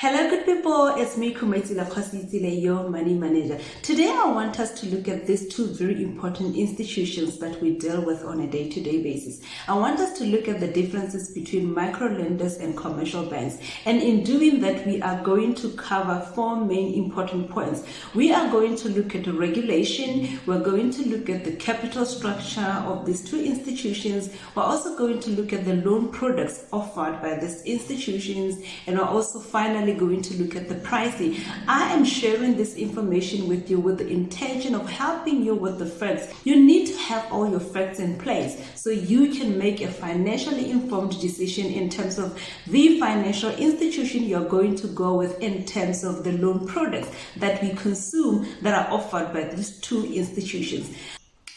Hello good people, it's me Kumaitila Khositile, your money manager. Today I want us to look at these two very important institutions that we deal with on a day-to-day basis. I want us to look at the differences between micro lenders and commercial banks. And in doing that, we are going to cover four main important points. We are going to look at the regulation, we're going to look at the capital structure of these two institutions, we're also going to look at the loan products offered by these institutions, and we're also finally going to look at the pricing. I am sharing this information with you with the intention of helping you with the facts. You need to have all your facts in place so you can make a financially informed decision in terms of the financial institution you're going to go with in terms of the loan products that we consume that are offered by these two institutions.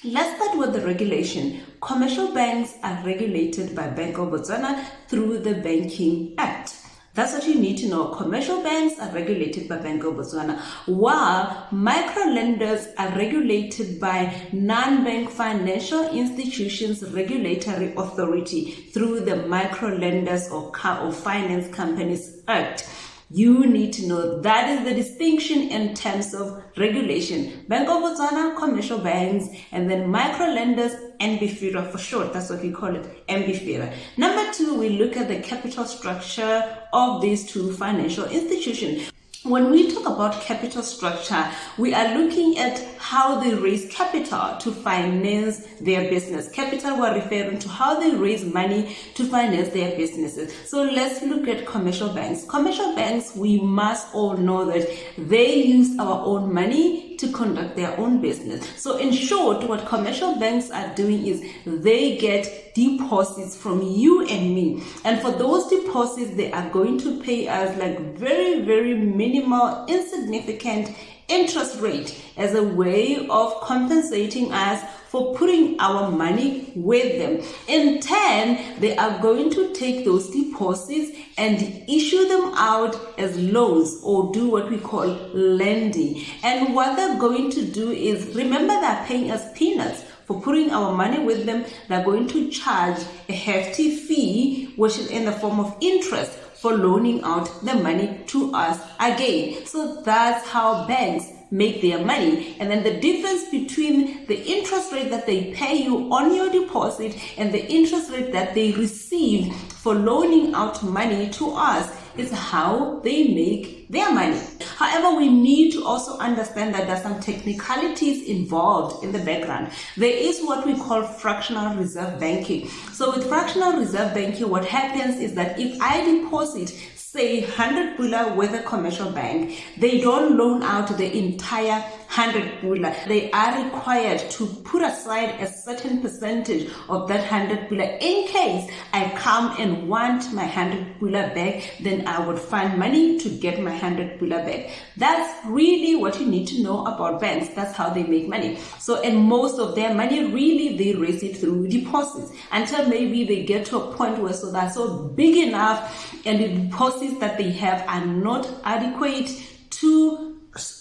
Let's start with the regulation. Commercial banks are regulated by Bank of Botswana through the Banking Act. That's what you need to know. Commercial banks are regulated by Bank of Botswana, while micro lenders are regulated by Non-Bank Financial Institutions Regulatory Authority through the Micro Lenders or Finance Companies Act. You need to know that is the distinction in terms of regulation. Bank of Botswana, commercial banks, and then micro lenders, MBFIRA for short. That's what we call it, MBFIRA. Number two, we look at the capital structure of these two financial institutions. When we talk about capital structure, we are looking at how they raise capital to finance their business. Capital, we're referring to how they raise money to finance their businesses. So let's look at commercial banks. Commercial banks, we must all know that they use our own money to conduct their own business. So in short, what commercial banks are doing is they get deposits from you and me. And for those deposits, they are going to pay us like very, very minimal, insignificant interest rate as a way of compensating us for putting our money with them. In turn, they are going to take those deposits and issue them out as loans or do what we call lending. And what they're going to do is, remember, they're paying us peanuts for putting our money with them. They're going to charge a hefty fee, which is in the form of interest, for loaning out the money to us again. So that's how banks make their money. And then the difference between the interest rate that they pay you on your deposit and the interest rate that they receive for loaning out money to us is how they make their money. However, we need to also understand that there are some technicalities involved in the background. There is what we call fractional reserve banking. So with fractional reserve banking, what happens is that if I deposit say 100 pula with a commercial bank, they don't loan out the entire 100 pula. They are required to put aside a certain percentage of that 100 pula in case I come and want my 100 pula back. Then I would find money to get my 100 pula back. That's really what you need to know about banks. That's how they make money. So, and most of their money, really, they raise it through deposits until maybe they get to a point where so they're so big enough and the deposits that they have are not adequate to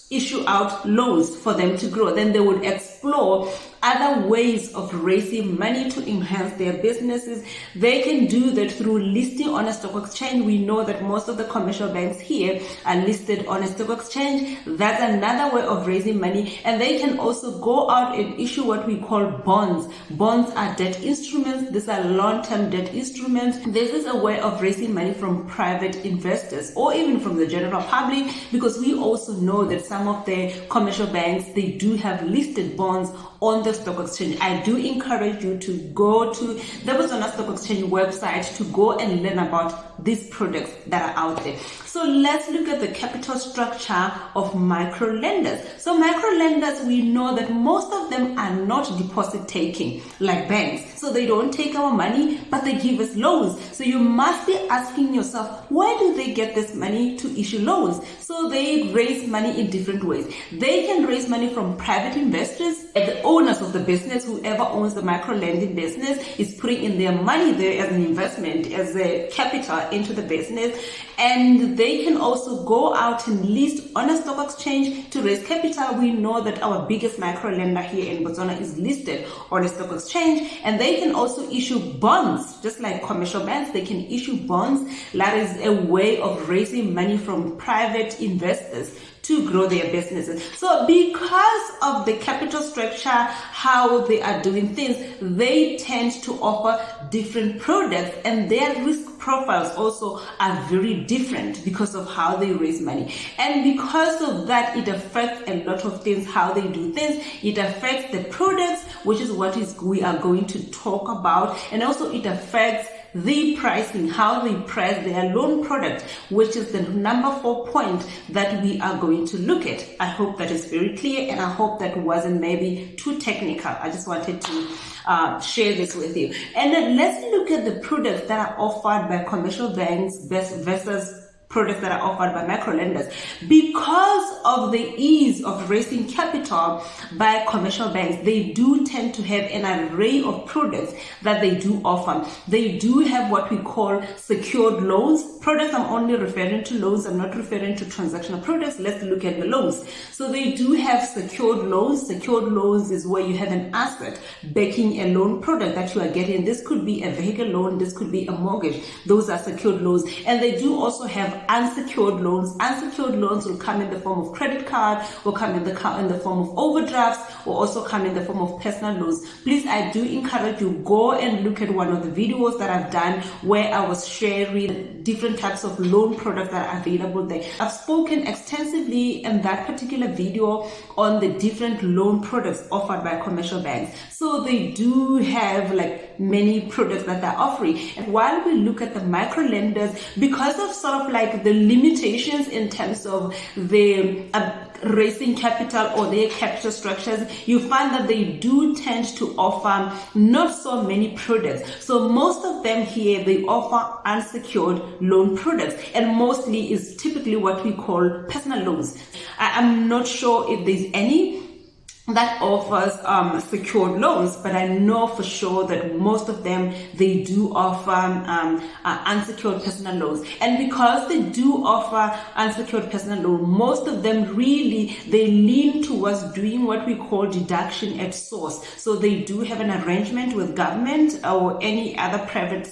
issue out loans for them to grow. Then they would explore other ways of raising money to enhance their businesses. They can do that through listing on a stock exchange. We know that most of the commercial banks here are listed on a stock exchange. That's another way of raising money. And they can also go out and issue what we call bonds. Bonds are debt instruments. These are long-term debt instruments. This is a way of raising money from private investors or even from the general public, because we also know that some of the commercial banks, they do have listed bonds on the stock exchange. I do encourage you to go to the Botswana Stock Exchange website to go and learn about these products that are out there. So let's look at the capital structure of micro lenders. So micro lenders, we know that most of them are not deposit taking like banks. So they don't take our money, but they give us loans. So you must be asking yourself, where do they get this money to issue loans? So they raise money in different ways. They can raise money from private investors, the owners of the business. Whoever owns the micro lending business is putting in their money there as an investment, as a capital, into the business, and they can also go out and list on a stock exchange to raise capital. We know that our biggest micro lender here in Botswana is listed on a stock exchange, and they can also issue bonds, just like commercial banks. They can issue bonds. That is a way of raising money from private investors to grow their businesses. So because of the capital structure, how they are doing things, they tend to offer different products, and their risk profiles also are very different because of how they raise money. And because of that, it affects a lot of things, how they do things. It affects the products, which is what we are going to talk about, and also it affects the pricing, how they price their loan product, which is the number 4 point that we are going to look at. I hope that is very clear, and I hope that wasn't maybe too technical. I just wanted to share this with you. And then let's look at the products that are offered by commercial banks versus products that are offered by micro lenders. Because of the ease of raising capital by commercial banks, they do tend to have an array of products that they do offer. They do have what we call secured loans products. I'm only referring to loans, I'm not referring to transactional products. Let's look at the loans. So they do have secured loans. Secured loans is where you have an asset backing a loan product that you are getting. This could be a vehicle loan, this could be a mortgage. Those are secured loans. And they do also have unsecured loans. Unsecured loans will come in the form of credit card, will come in the form of overdrafts, will also come in the form of personal loans. Please, I do encourage you, go and look at one of the videos that I've done where I was sharing different types of loan products that are available there. I've spoken extensively in that particular video on the different loan products offered by commercial banks. So they do have like many products that they're offering. And while we look at the micro lenders, because of sort of like the limitations in terms of the raising capital or their capital structures, you find that they do tend to offer not so many products. So most of them here, they offer unsecured loan products, and mostly is typically what we call personal loans. I'm not sure if there's any that offers secured loans, but I know for sure that most of them, they do offer unsecured personal loans. And because they do offer unsecured personal loan, most of them really, they lean towards doing what we call deduction at source. So they do have an arrangement with government or any other private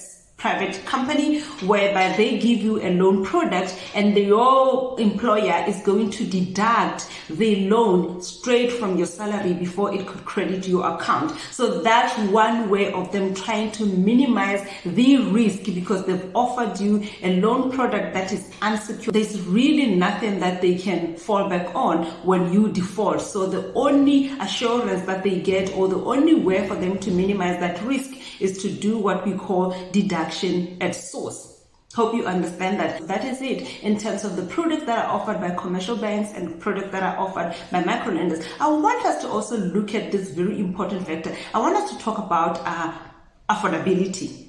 company whereby they give you a loan product, and your employer is going to deduct the loan straight from your salary before it could credit your account. So that's one way of them trying to minimize the risk, because they've offered you a loan product that is unsecured. There's really nothing that they can fall back on when you default. So the only assurance that they get, or the only way for them to minimize that risk, is to do what we call deduction at source. Hope you understand that. That is it in terms of the products that are offered by commercial banks and products that are offered by micro lenders. I want us to also look at this very important factor. I want us to talk about affordability.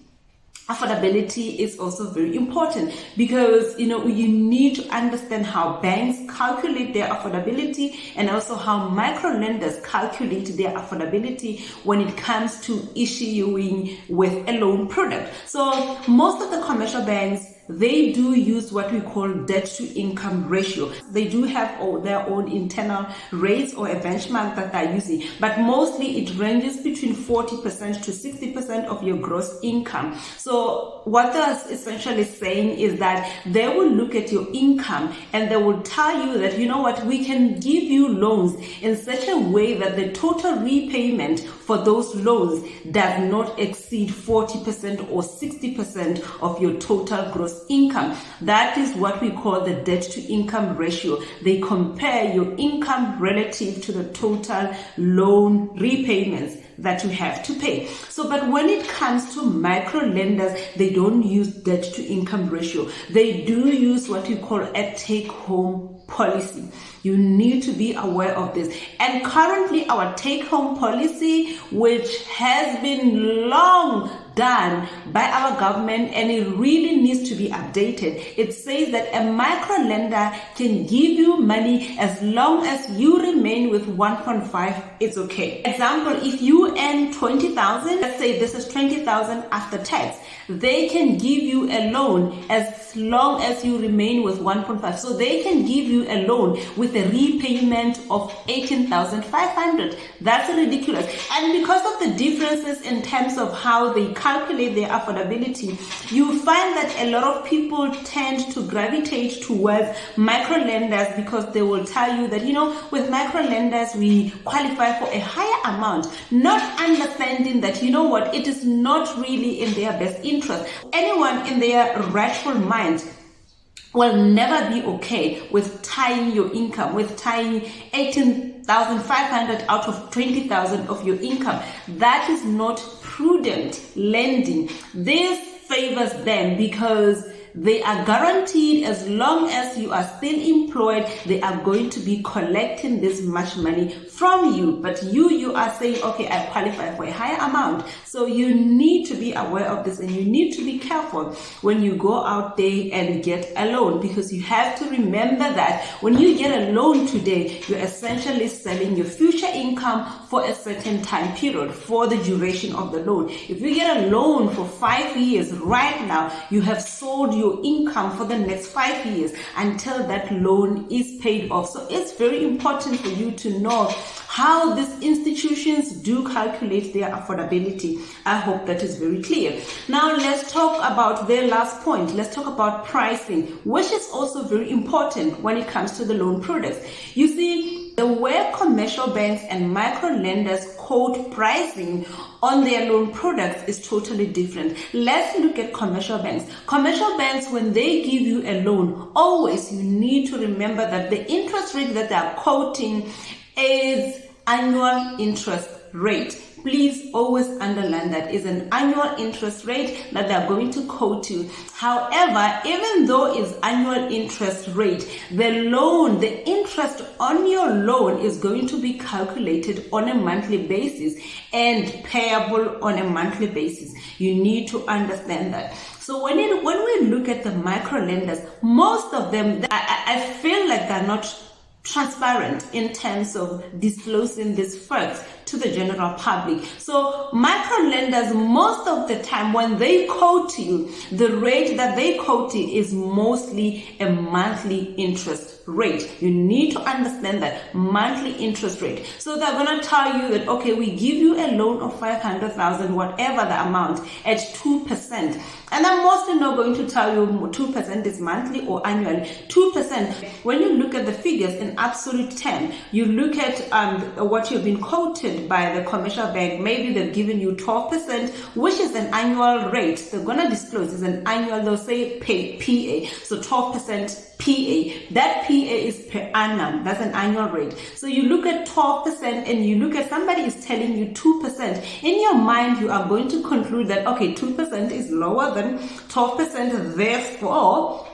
Affordability is also very important, because you need to understand how banks calculate their affordability, and also how micro lenders calculate their affordability when it comes to issuing with a loan product. So most of the commercial banks, they do use what we call debt to income ratio. They do have their own internal rates or a benchmark that they're using, but mostly it ranges between 40% to 60% of your gross income. So what they're essentially saying is that they will look at your income and they will tell you that, you know what, we can give you loans in such a way that the total repayment for those loans does not exceed 40% or 60% of your total gross income. That is what we call the debt to income ratio. They compare your income relative to the total loan repayments that you have to pay. So, but when it comes to micro lenders, they don't use debt to income ratio. They do use what we call a take home policy. You need to be aware of this. And currently our take home policy, which has been long done by our government, and it really needs to be updated. It says that a micro lender can give you money as long as you remain with 1.5, it's okay. Example, if you earn 20,000, let's say this is 20,000 after tax, they can give you a loan as long as you remain with 1.5. So they can give you a loan with a repayment of 18,500. That's ridiculous. And because of the differences in terms of how they calculate their affordability, you find that a lot of people tend to gravitate towards micro lenders because they will tell you that, with micro lenders, we qualify for a higher amount, not understanding that, it is not really in their best interest. Anyone in their rightful mind will never be okay with tying your income, with tying 18,500 out of 20,000 of your income. That is not prudent lending. This favors them because they are guaranteed as long as you are still employed, they are going to be collecting this much money from you. But you are saying, okay, I qualify for a higher amount. So you need to be aware of this, and you need to be careful when you go out there and get a loan, because you have to remember that when you get a loan today, you're essentially selling your future income for a certain time period, for the duration of the loan. If you get a loan for 5 years, right now, you have sold your income for the next 5 years until that loan is paid off. So it's very important for you to know how these institutions do calculate their affordability. I hope that is very clear. Now let's talk about their last point. Let's talk about pricing, which is also very important when it comes to the loan products. You see, the way commercial banks and micro lenders quote pricing on their loan products is totally different. Let's look at commercial banks. Commercial banks, when they give you a loan, always you need to remember that the interest rate that they are quoting is annual interest rate. Please always underline that is an annual interest rate that they're going to quote you. However, even though it's annual interest rate, the interest on your loan is going to be calculated on a monthly basis and payable on a monthly basis. You need to understand that. So when we look at the micro lenders, most of them, I feel like they're not transparent in terms of disclosing these facts to the general public. So micro lenders, most of the time when they quote you, the rate that they quote you is mostly a monthly interest rate. You need to understand that monthly interest rate. So they're going to tell you that, okay, we give you a loan of 500,000, whatever the amount, at 2%. And I'm mostly not going to tell you 2% is monthly or annually. 2%, when you look at the figures in absolute term, you look at what you've been quoted by the commercial bank, maybe they've given you 12%, which is an annual rate. They're going to disclose is an annual, they'll say PA. So 12% PA. That PA is per annum. That's an annual rate. So you look at 12% and you look at somebody is telling you 2%. In your mind, you are going to conclude that, okay, 2% is lower than 12%. Therefore,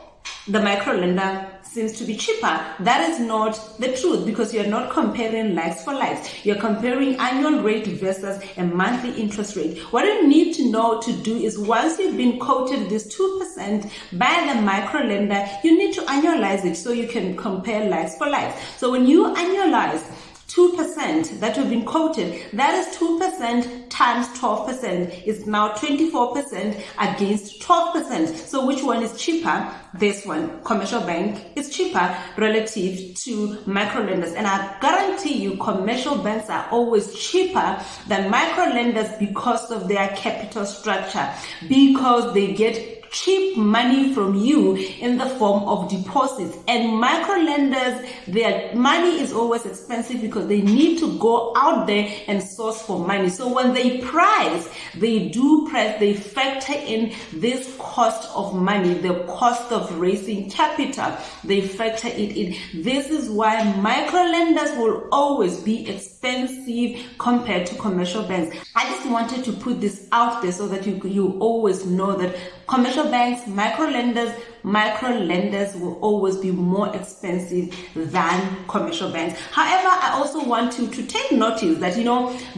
the micro lender seems to be cheaper. That is not the truth, because you're not comparing likes for likes. You're comparing annual rate versus a monthly interest rate. What you need to know to do is, once you've been quoted this 2% by the micro lender, you need to annualize it so you can compare likes for likes. So when you annualize 2% that you've been quoted, that is 2% times 12% is now 24% against 12%. So which one is cheaper? This one, commercial bank, is cheaper relative to micro lenders. And I guarantee you, commercial banks are always cheaper than micro lenders because of their capital structure, because they get cheap money from you in the form of deposits. And micro lenders, their money is always expensive because they need to go out there and source for money. So when they price, they factor in this cost of money, the cost of raising capital, they factor it in. This is why micro lenders will always be expensive compared to commercial banks. I just wanted to put this out there so that you always know that commercial banks, micro lenders, micro lenders will always be more expensive than commercial banks. However, I also want you to take notice that,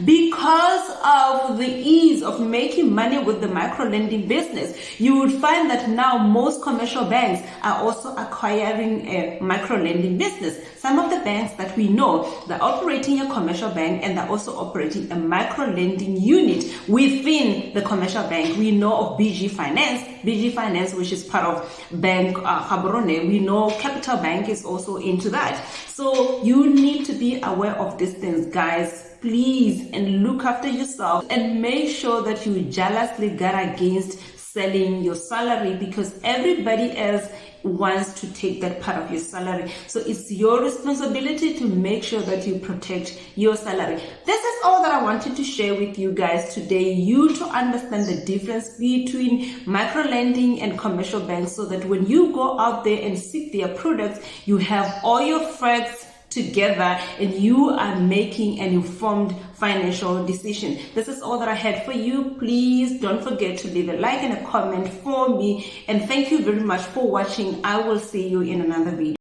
because of the ease of making money with the micro lending business, you would find that now most commercial banks are also acquiring a micro lending business. Some of the banks that we know, they're operating a commercial bank and they're also operating a micro lending unit within the commercial bank. We know of BG Finance, which is part of Bank Gaborone. We know Capital Bank is also into that. So you need to be aware of these things, guys. Please, and look after yourself and make sure that you jealously guard against selling your salary, because everybody else wants to take that part of your salary. So it's your responsibility to make sure that you protect your salary. This is all that I wanted to share with you guys today. You to understand the difference between micro lending and commercial banks, so that when you go out there and seek their products, you have all your facts together and you are making an informed financial decision. This is all that I had for you. Please don't forget to leave a like and a comment for me, and thank you very much for watching. I will see you in another video.